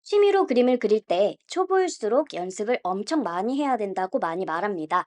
취미로 그림을 그릴 때 초보일수록 연습을 엄청 많이 해야 된다고 많이 말합니다.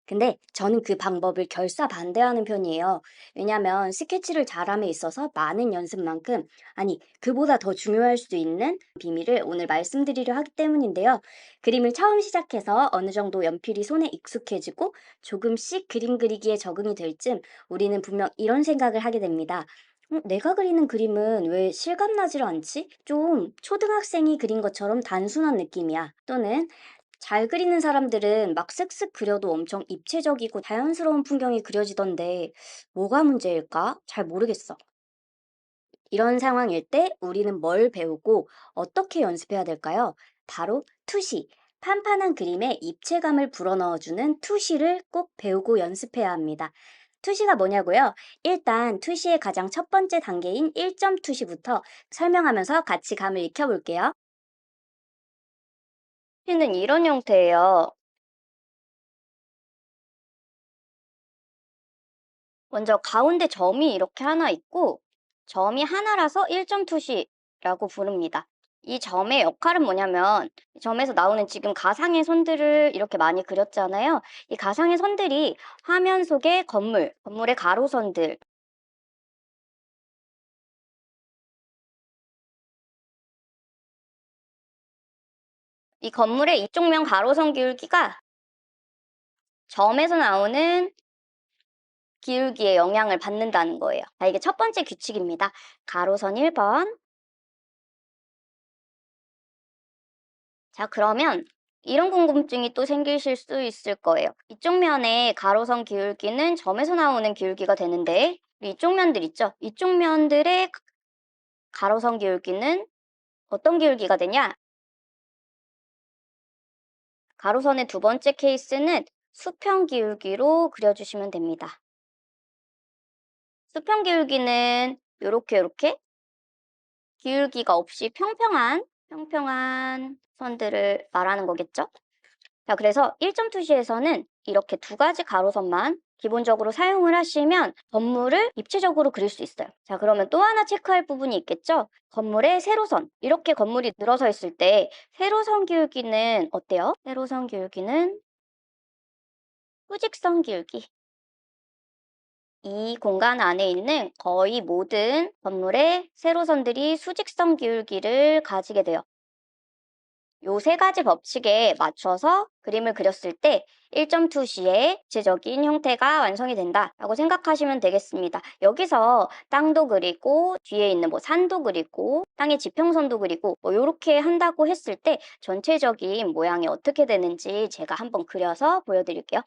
근데 저는 그 방법을 결사 반대하는 편이에요. 왜냐면 스케치를 잘함에 있어서 많은 연습만큼, 아니, 그보다 더 중요할 수도 있는 비밀을 오늘 말씀드리려 하기 때문인데요. 그림을 처음 시작해서 어느 정도 연필이 손에 익숙해지고 조금씩 그림 그리기에 적응이 될 쯤 우리는 분명 이런 생각을 하게 됩니다. 내가 그리는 그림은 왜 실감나질 않지? 좀 초등학생이 그린 것처럼 단순한 느낌이야. 또는 잘 그리는 사람들은 막 쓱쓱 그려도 엄청 입체적이고 자연스러운 풍경이 그려지던데 뭐가 문제일까? 잘 모르겠어. 이런 상황일 때 우리는 뭘 배우고 어떻게 연습해야 될까요? 바로 투시. 판판한 그림에 입체감을 불어넣어주는 투시를 꼭 배우고 연습해야 합니다. 투시가 뭐냐고요? 일단 투시의 가장 첫 번째 단계인 1점 투시부터 설명하면서 같이 감을 익혀볼게요. 투시는 이런 형태예요. 먼저 가운데 점이 이렇게 하나 있고 점이 하나라서 1점 투시라고 부릅니다. 이 점의 역할은 뭐냐면 이 점에서 나오는 지금 가상의 선들을 이렇게 많이 그렸잖아요. 이 가상의 선들이 화면 속의 건물의 가로선들, 이 건물의 이쪽 면 가로선 기울기가 점에서 나오는 기울기에 영향을 받는다는 거예요. 자, 이게 첫 번째 규칙입니다. 가로선 1번. 자, 그러면 이런 궁금증이 또 생기실 수 있을 거예요. 이쪽 면의 가로선 기울기는 점에서 나오는 기울기가 되는데 이쪽 면들 있죠? 이쪽 면들의 가로선 기울기는 어떤 기울기가 되냐? 가로선의 두 번째 케이스는 수평 기울기로 그려주시면 됩니다. 수평 기울기는 요렇게 기울기가 없이 평평한 선들을 말하는 거겠죠? 자, 그래서 1점 투시에서는 이렇게 두 가지 가로선만 기본적으로 사용을 하시면 건물을 입체적으로 그릴 수 있어요. 자, 그러면 또 하나 체크할 부분이 있겠죠? 건물의 세로선. 이렇게 건물이 늘어서 있을 때 세로선 기울기는 어때요? 세로선 기울기는 수직선 기울기. 이 공간 안에 있는 거의 모든 건물의 세로선들이 수직선 기울기를 가지게 돼요. 요 세 가지 법칙에 맞춰서 그림을 그렸을 때 1.2시의 구체적인 형태가 완성이 된다라고 생각하시면 되겠습니다. 여기서 땅도 그리고 뒤에 있는 뭐 산도 그리고 땅의 지평선도 그리고 뭐 요렇게 한다고 했을 때 전체적인 모양이 어떻게 되는지 제가 한번 그려서 보여드릴게요.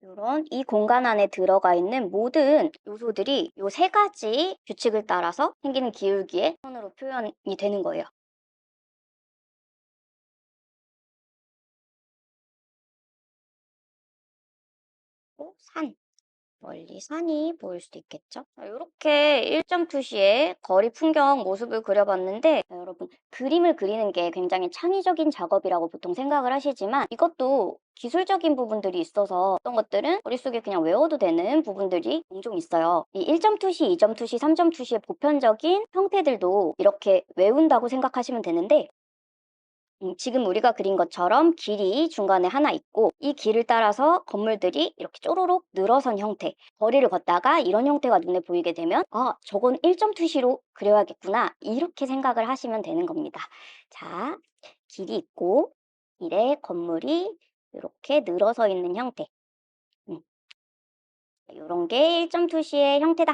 요런 이 공간 안에 들어가 있는 모든 요소들이 요 세 가지 규칙을 따라서 생기는 기울기의 선으로 표현이 되는 거예요. 산. 멀리 산이 보일 수도 있겠죠? 이렇게 1점 투시의 거리 풍경 모습을 그려봤는데 여러분 그림을 그리는 게 굉장히 창의적인 작업이라고 보통 생각을 하시지만 이것도 기술적인 부분들이 있어서 어떤 것들은 머릿속에 그냥 외워도 되는 부분들이 종종 있어요. 이 1점 투시, 2점 투시, 3점 투시의 보편적인 형태들도 이렇게 외운다고 생각하시면 되는데 지금 우리가 그린 것처럼 길이 중간에 하나 있고 이 길을 따라서 건물들이 이렇게 쪼로록 늘어선 형태, 거리를 걷다가 이런 형태가 눈에 보이게 되면 아, 저건 1점 투시로 그려야겠구나 이렇게 생각을 하시면 되는 겁니다. 자, 길이 있고 길에 건물이 이렇게 늘어서 있는 형태. 이런 게 1점 투시의 형태다.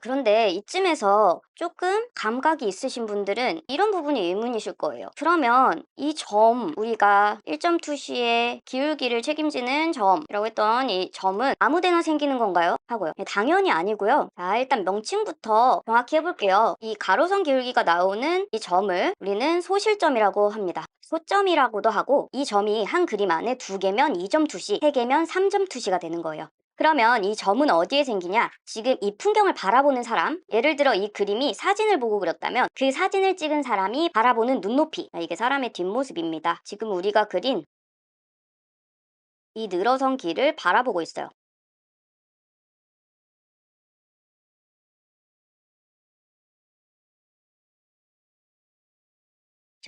그런데 이쯤에서 조금 감각이 있으신 분들은 이런 부분이 의문이실 거예요. 그러면 이 점, 우리가 1점 투시의 기울기를 책임지는 점이라고 했던 이 점은 아무 데나 생기는 건가요? 하고요. 당연히 아니고요. 자, 일단 명칭부터 정확히 해볼게요. 이 가로선 기울기가 나오는 이 점을 우리는 소실점이라고 합니다. 소점이라고도 하고 이 점이 한 그림 안에 두 개면 2점 투시, 세 개면 3점 투시가 되는 거예요. 그러면 이 점은 어디에 생기냐? 지금 이 풍경을 바라보는 사람, 예를 들어 이 그림이 사진을 보고 그렸다면 그 사진을 찍은 사람이 바라보는 눈높이, 이게 사람의 뒷모습입니다. 지금 우리가 그린 이 늘어선 길을 바라보고 있어요.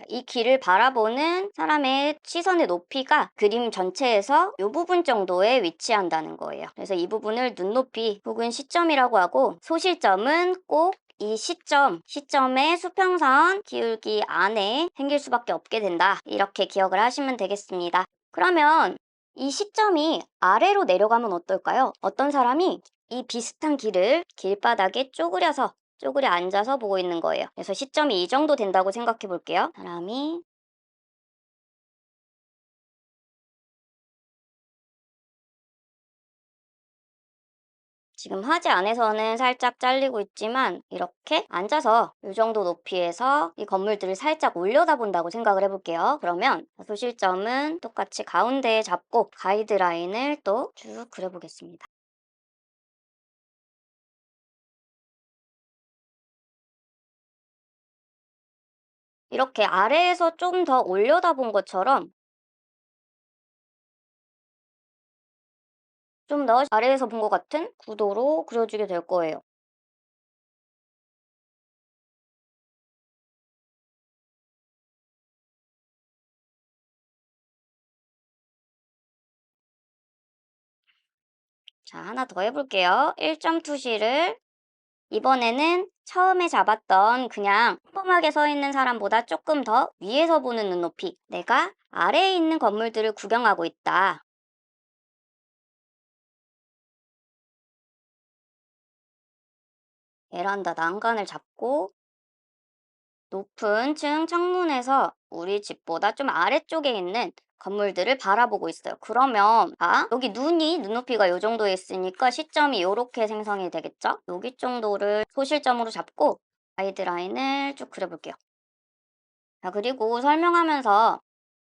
자, 이 길을 바라보는 사람의 시선의 높이가 그림 전체에서 이 부분 정도에 위치한다는 거예요. 그래서 이 부분을 눈높이 혹은 시점이라고 하고, 소실점은 꼭 이 시점의 수평선 기울기 안에 생길 수밖에 없게 된다. 이렇게 기억을 하시면 되겠습니다. 그러면 이 시점이 아래로 내려가면 어떨까요? 어떤 사람이 이 비슷한 길을 길바닥에 쪼그려 앉아서 보고 있는 거예요. 그래서 시점이 이 정도 된다고 생각해 볼게요. 사람이 지금 화지 안에서는 살짝 잘리고 있지만 이렇게 앉아서 이 정도 높이에서 이 건물들을 살짝 올려다본다고 생각을 해볼게요. 그러면 소실점은 똑같이 가운데에 잡고 가이드라인을 또 쭉 그려보겠습니다. 이렇게 아래에서 좀 더 올려다본 것처럼 좀 더 아래에서 본 것 같은 구도로 그려주게 될 거예요. 자, 하나 더 해볼게요. 1점 투시를 이번에는 처음에 잡았던 그냥 평범하게 서 있는 사람보다 조금 더 위에서 보는 눈높이. 내가 아래에 있는 건물들을 구경하고 있다. 베란다 난간을 잡고 높은 층 창문에서 우리 집보다 좀 아래쪽에 있는 건물들을 바라보고 있어요. 그러면 여기 눈높이가 이 정도에 있으니까 시점이 이렇게 생성이 되겠죠? 여기 정도를 소실점으로 잡고 가이드라인을 쭉 그려볼게요. 자, 그리고 설명하면서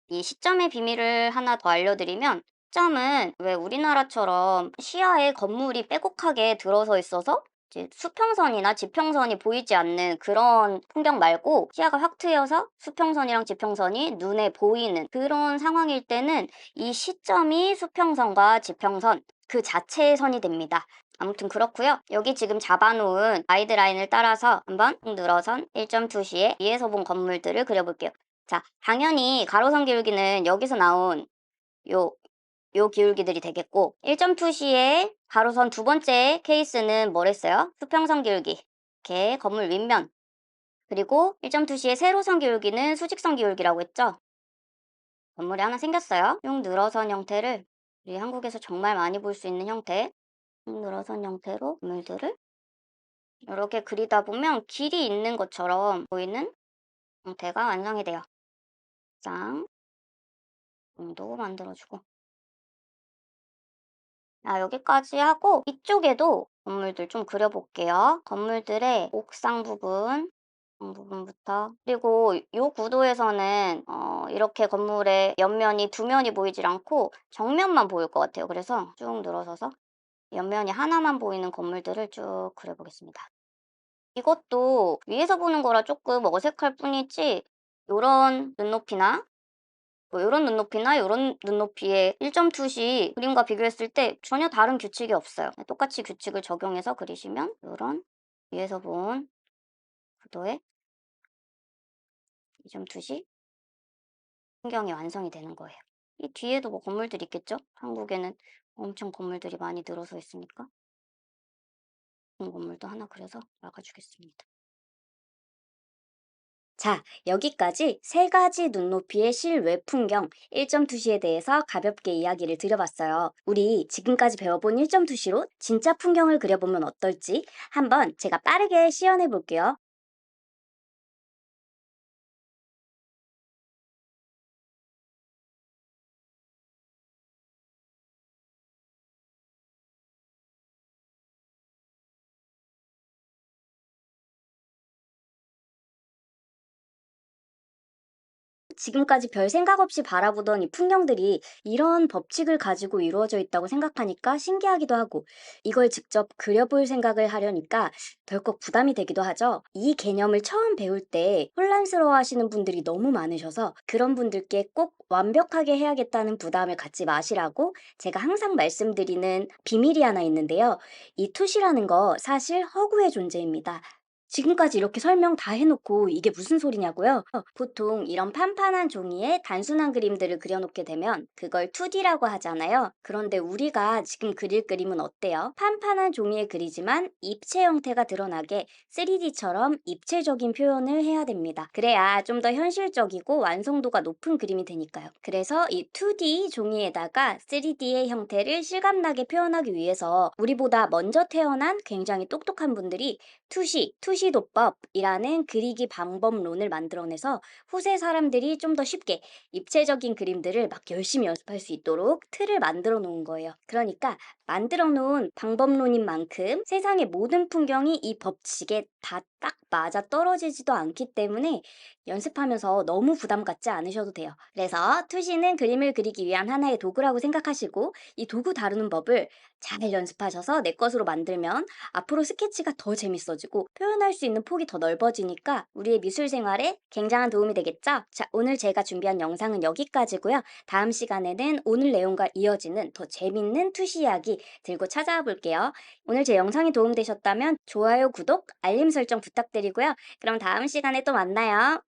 이 시점의 비밀을 하나 더 알려드리면, 시점은 왜 우리나라처럼 시야에 건물이 빼곡하게 들어서 있어서 이제 수평선이나 지평선이 보이지 않는 그런 풍경 말고, 시야가 확 트여서 수평선이랑 지평선이 눈에 보이는 그런 상황일 때는 이 시점이 수평선과 지평선 그 자체의 선이 됩니다. 아무튼 그렇고요. 여기 지금 잡아놓은 가이드라인을 따라서 한번 쭉 늘어선 1.2시에 위에서 본 건물들을 그려볼게요. 자, 당연히 가로선 기울기는 여기서 나온 요, 요 기울기들이 되겠고, 1.2시의 가로선 두 번째 케이스는 뭐랬어요? 수평선 기울기. 이렇게 건물 윗면. 그리고 1.2시의 세로선 기울기는 수직선 기울기라고 했죠? 건물이 하나 생겼어요. 쭉 늘어선 형태를, 우리 한국에서 정말 많이 볼 수 있는 형태, 쭉 늘어선 형태로 건물들을 이렇게 그리다 보면 길이 있는 것처럼 보이는 형태가 완성이 돼요. 쌍, 도 만들어주고. 여기까지 하고 이쪽에도 건물들 좀 그려볼게요. 건물들의 옥상 부분부터. 그리고 이 구도에서는 이렇게 건물의 옆면이 두 면이 보이질 않고 정면만 보일 것 같아요. 그래서 쭉 늘어서서 옆면이 하나만 보이는 건물들을 쭉 그려보겠습니다. 이것도 위에서 보는 거라 조금 어색할 뿐이지, 요런 눈높이나 요런 눈높이나 요런 눈높이의 1.2시 그림과 비교했을 때 전혀 다른 규칙이 없어요. 똑같이 규칙을 적용해서 그리시면 요런 위에서 본 구도의 2.2시 풍경이 완성이 되는 거예요. 이 뒤에도 뭐 건물들이 있겠죠? 한국에는 엄청 건물들이 많이 늘어서 있으니까 그 건물도 하나 그려서 막아주겠습니다. 자, 여기까지 세 가지 눈높이의 실외 풍경 1.2시에 대해서 가볍게 이야기를 드려봤어요. 우리 지금까지 배워본 1.2시로 진짜 풍경을 그려보면 어떨지 한번 제가 빠르게 시연해 볼게요. 지금까지 별 생각 없이 바라보던 이 풍경들이 이런 법칙을 가지고 이루어져 있다고 생각하니까 신기하기도 하고, 이걸 직접 그려볼 생각을 하려니까 덜컥 부담이 되기도 하죠. 이 개념을 처음 배울 때 혼란스러워 하시는 분들이 너무 많으셔서 그런 분들께 꼭 완벽하게 해야겠다는 부담을 갖지 마시라고 제가 항상 말씀드리는 비밀이 하나 있는데요. 이 투시라는 거 사실 허구의 존재입니다. 지금까지 이렇게 설명 다 해놓고 이게 무슨 소리냐고요? 보통 이런 판판한 종이에 단순한 그림들을 그려놓게 되면 그걸 2D라고 하잖아요. 그런데 우리가 지금 그릴 그림은 어때요? 판판한 종이에 그리지만 입체 형태가 드러나게 3D처럼 입체적인 표현을 해야 됩니다. 그래야 좀 더 현실적이고 완성도가 높은 그림이 되니까요. 그래서 이 2D 종이에다가 3D의 형태를 실감나게 표현하기 위해서 우리보다 먼저 태어난 굉장히 똑똑한 분들이 투시도법이라는 그리기 방법론을 만들어내서 후세 사람들이 좀 더 쉽게 입체적인 그림들을 막 열심히 연습할 수 있도록 틀을 만들어 놓은 거예요. 그러니까 만들어 놓은 방법론인 만큼 세상의 모든 풍경이 이 법칙에 다 딱 맞아 떨어지지도 않기 때문에 연습하면서 너무 부담 갖지 않으셔도 돼요. 그래서 투시는 그림을 그리기 위한 하나의 도구라고 생각하시고 이 도구 다루는 법을 잘 연습하셔서 내 것으로 만들면 앞으로 스케치가 더 재밌어지고 표현할 수 있는 폭이 더 넓어지니까 우리의 미술 생활에 굉장한 도움이 되겠죠? 자, 오늘 제가 준비한 영상은 여기까지고요. 다음 시간에는 오늘 내용과 이어지는 더 재밌는 투시 이야기 들고 찾아와 볼게요. 오늘 제 영상이 도움되셨다면 좋아요, 구독, 알림 설정 부탁드리고요. 그럼 다음 시간에 또 만나요.